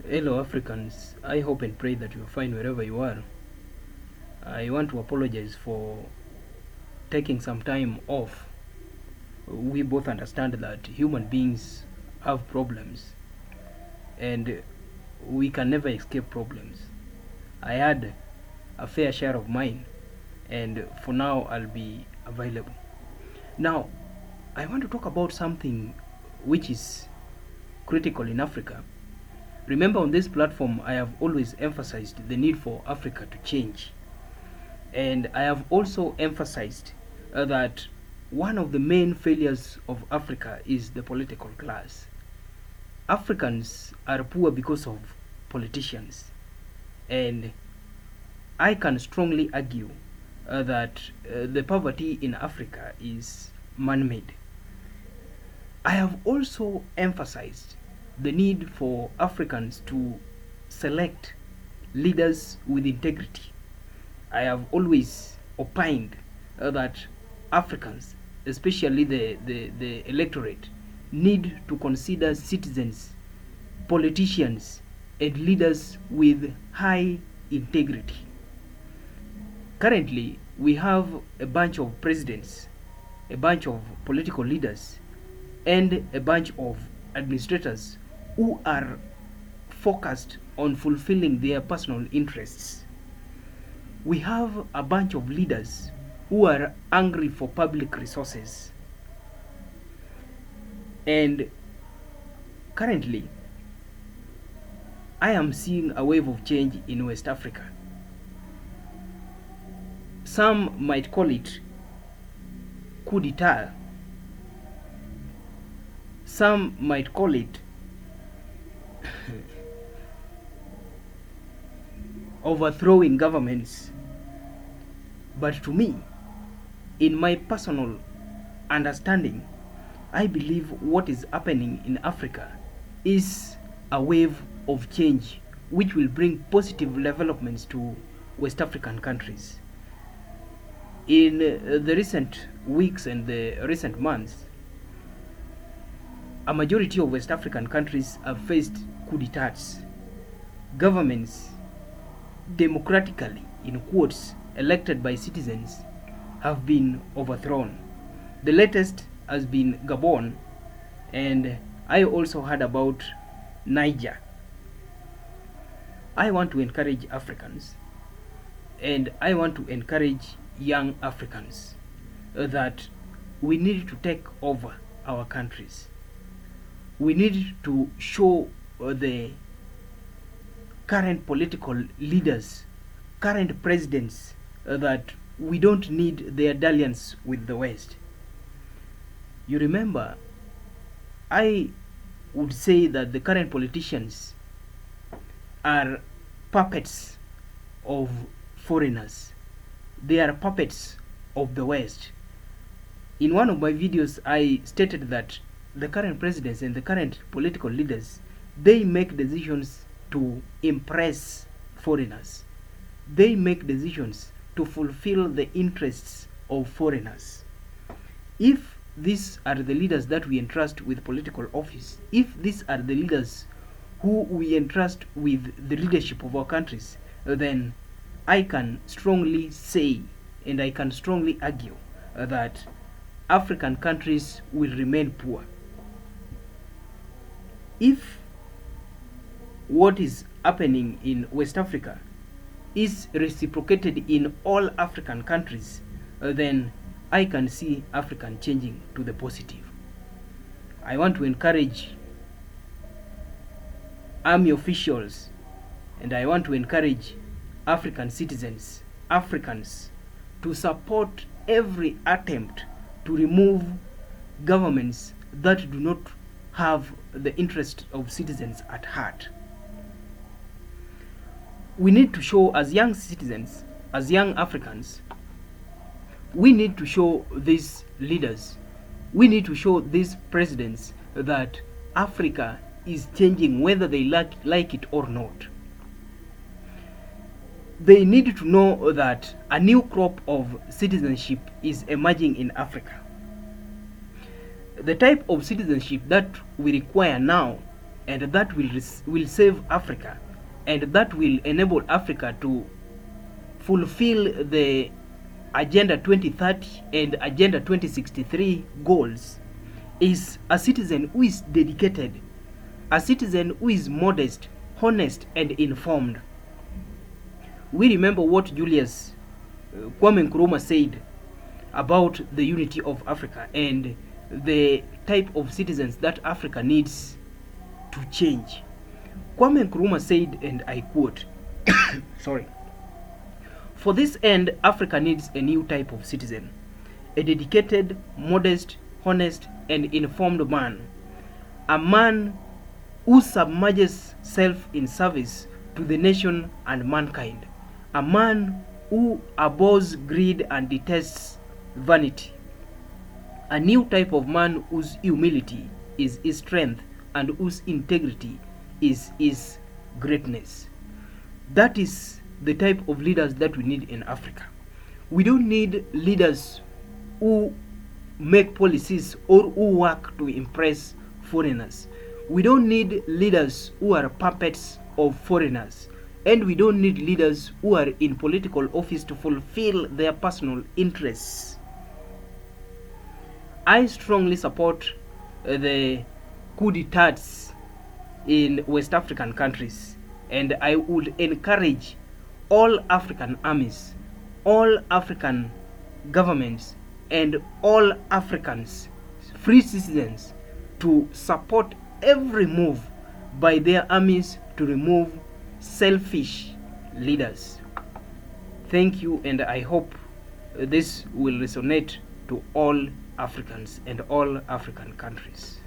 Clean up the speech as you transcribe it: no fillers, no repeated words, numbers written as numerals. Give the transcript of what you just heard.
Hello Africans, I hope and pray that you are fine wherever you are. I want to apologize for taking some time off. We both understand that human beings have problems and we can never escape problems. I had a fair share of mine and for now I'll be available. Now, I want to talk about something which is critical in Africa. Remember, on this platform, I have always emphasized the need for Africa to change. And I have also emphasized that one of the main failures of Africa is the political class. Africans are poor because of politicians. And I can strongly argue that the poverty in Africa is man made. I have also emphasized the need for Africans to select leaders with integrity. I have always opined that Africans, especially the electorate, need to consider citizens, politicians, and leaders with high integrity. Currently, we have a bunch of presidents, a bunch of political leaders, and a bunch of administrators who are focused on fulfilling their personal interests. We have a bunch of leaders who are hungry for public resources. And currently, I am seeing a wave of change in West Africa. Some might call it coup d'etat. Some might call it overthrowing governments. But to me, in my personal understanding, I believe what is happening in Africa is a wave of change which will bring positive developments to West African countries. In the recent weeks and the recent months, a majority of West African countries have faced coup d'etats. Governments, democratically, in quotes, elected by citizens, have been overthrown. The latest has been Gabon, and I also heard about Niger. I want to encourage Africans, and I want to encourage young Africans that we need to take over our countries. We need to show the current political leaders, current presidents, that we don't need their dalliance with the West. You remember, I would say that the current politicians are puppets of foreigners. They are puppets of the West. In one of my videos, I stated that the current presidents and the current political leaders, they make decisions to impress foreigners. They make decisions to fulfill the interests of foreigners. If these are the leaders that we entrust with political office, if these are the leaders who we entrust with the leadership of our countries, then I can strongly say and I can strongly argue that African countries will remain poor. If what is happening in West Africa is reciprocated in all African countries, then I can see Africa changing to the positive. I want to encourage army officials and I want to encourage African citizens, Africans, to support every attempt to remove governments that do not have the interest of citizens at heart. We need to show, as young citizens, as young Africans, we need to show these leaders, we need to show these presidents that Africa is changing whether they like it or not. They need to know that a new crop of citizenship is emerging in Africa. The type of citizenship that we require now and that will save Africa, and that will enable Africa to fulfill the Agenda 2030 and Agenda 2063 goals, is a citizen who is dedicated, a citizen who is modest, honest, and informed. We remember what Julius Kwame Nkrumah said about the unity of Africa and the type of citizens that Africa needs to change. Kwame Nkrumah said, and I quote, sorry, "For this end, Africa needs a new type of citizen, a dedicated, modest, honest, and informed man, a man who submerges self in service to the nation and mankind, a man who abhors greed and detests vanity, a new type of man whose humility is his strength and whose integrity is his greatness." That is the type of leaders that we need in Africa. We don't need leaders who make policies or who work to impress foreigners. We don't need leaders who are puppets of foreigners. And we don't need leaders who are in political office to fulfill their personal interests. I strongly support the coup d'etats in West African countries, and I would encourage all African armies, all African governments, and all Africans, free citizens, to support every move by their armies to remove selfish leaders. Thank you, and I hope this will resonate to all Africans and all African countries.